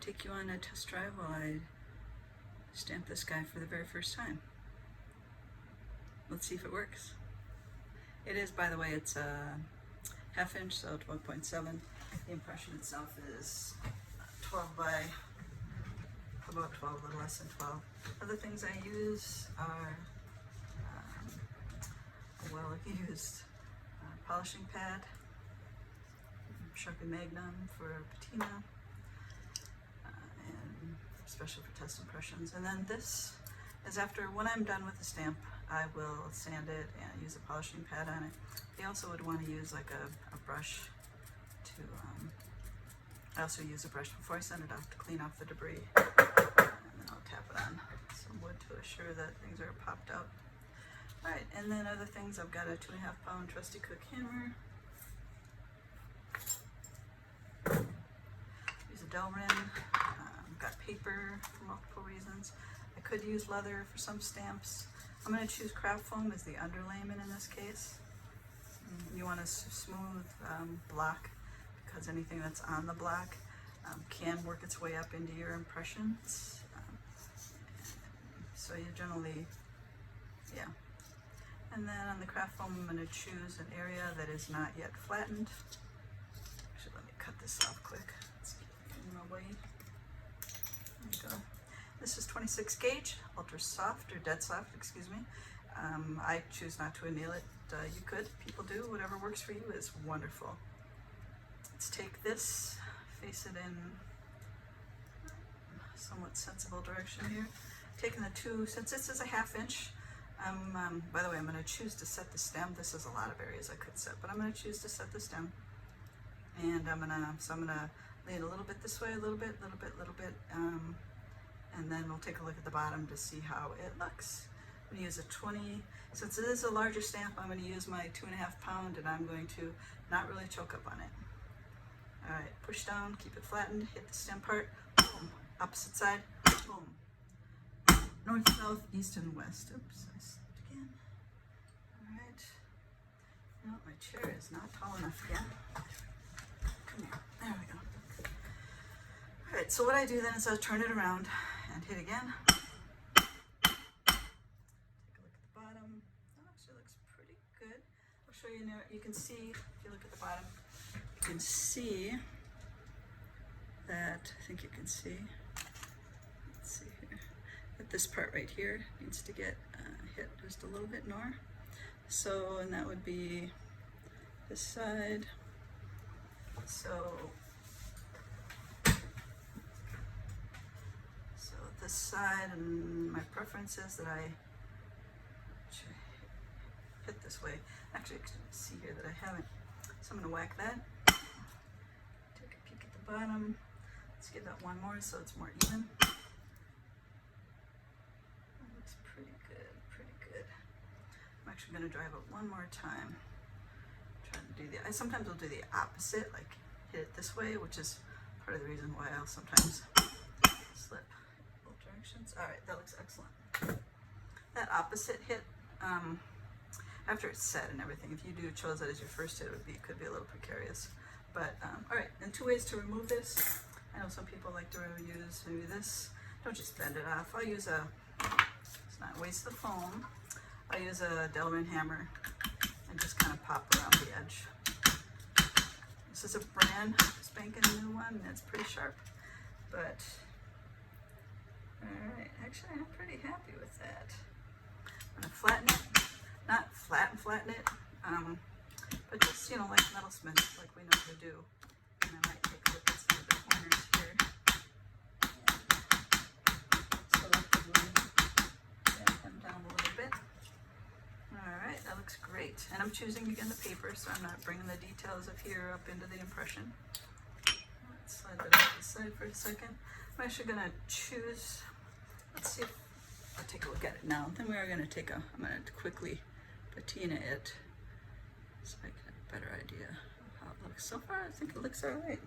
take you on a test drive while I stamp this guy for the very first time. Let's see if it works. It is, by the way, it's a 1/2 inch, so 12.7. The impression itself is 12 by about 12, a little less than 12. Other things I use are a well-used polishing pad, Sharpie Magnum for patina, and especially for test impressions. And then this is after, when I'm done with the stamp, I will sand it and use a polishing pad on it. You also would want to use like a brush to, I also use a brush before I send it off to clean off the debris. And then I'll tap it on some wood to assure that things are popped out. Alright, and then other things, I've got a 2.5 pound trusty cook hammer. Use a Delrin. I've got paper for multiple reasons. I could use leather for some stamps. I'm going to choose craft foam as the underlayment in this case. You want a smooth block, because anything that's on the block can work its way up into your impressions. So you generally, yeah. And then on the craft foam, I'm going to choose an area that is not yet flattened. Actually, let me cut this off quick. Let's get it in my way. There you go. This is 26 gauge, ultra soft, or dead soft, excuse me. I choose not to anneal it. You could, people do, whatever works for you is wonderful. Let's take this, face it in somewhat sensible direction here. Taking the two, since this is a 1/2 inch, by the way, I'm going to choose to set the stem. This is a lot of areas I could set, but I'm going to choose to set the stem. And I'm going to lean a little bit this way, a little bit, and then we'll take a look at the bottom to see how it looks. I'm going to use a 20, since it is a larger stamp, I'm going to use my 2.5 pound, and I'm going to not really choke up on it. Alright, push down, keep it flattened, hit the stem part, boom, opposite side, boom. North, south, east, and west. Oops, I slipped again. Alright. No, my chair is not tall enough again. Come here. There we go. Alright, so what I do then is I'll turn it around and hit again. Take a look at the bottom. That actually looks pretty good. I'll show you now. You can see, if you look at the bottom, you can see that, I think you can see, let's see here, that this part right here needs to get hit just a little bit more. So, and that would be this side. So this side, and my preference is that I hit this way. Actually, you can see here that I haven't. So I'm going to whack that. Take a peek at the bottom. Let's give that one more so it's more even. That looks pretty good, pretty good. I'm actually going to drive it one more time. Trying to do I sometimes will do the opposite, like hit it this way, which is part of the reason why I'll sometimes slip both directions. All right, that looks excellent. That opposite hit, after it's set and everything, if you chose that as your first hit, it could be a little precarious. But all right, and 2 ways to remove this. I know some people like to use maybe this. Don't just bend it off. I'll use it's not waste the foam. I use a Delrin hammer and just kind of pop around the edge. This is a brand spanking new one, and it's pretty sharp. But all right, actually I'm pretty happy with that. I'm gonna flatten it. Not flatten it, but just, you know, like metalsmiths, like we know how to do. And I might take a look at some of the corners here. Selectively bend them down a little bit. Alright, that looks great. And I'm choosing again the paper, so I'm not bringing the details of here up into the impression. Let's slide that off the side for a second. I'm actually going to choose, let's see if, I'll take a look at it now. Then we are going to I'm going to quickly patina it so I can have a better idea of how it looks. So far, I think it looks all right.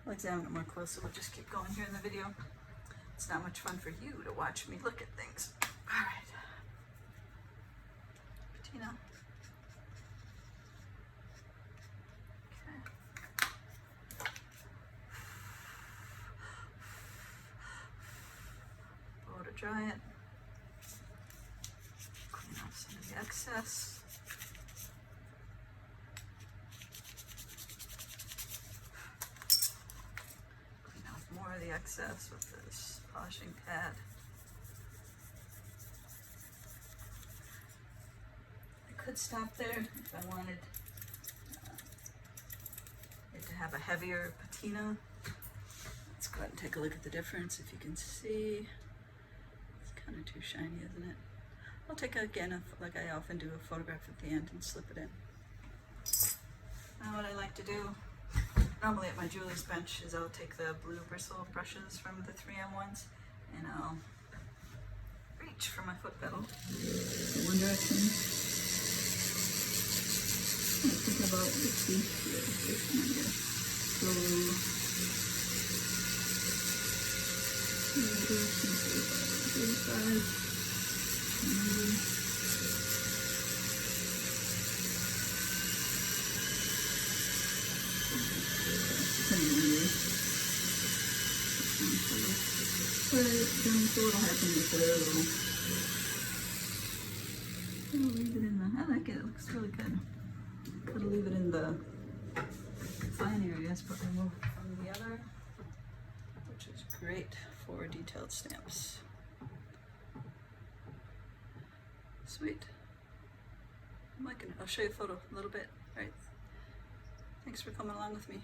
I'll examine it more closely. We'll just keep going here in the video. It's not much fun for you to watch me look at things. All right. Patina. Okay. dry it. Clean off some of the excess. Clean off more of the excess with this polishing pad. I could stop there if I wanted it to have a heavier patina. Let's go ahead and take a look at the difference. If you can see, it's kind of too shiny, isn't it? I'll take again, like I often do, a photograph at the end and slip it in. Now what I like to do, normally at my Julie's bench, is I'll take the blue bristle brushes from the 3M ones and I'll reach for my foot pedal in one direction. I think about, let's see, this one here. So, leave it in the, I like it, it looks really good. Gotta leave it in the fine areas, but remove it from the other, which is great for detailed stamps. Sweet. I'm liking it. I'll show you a photo a little bit. All right. Thanks for coming along with me.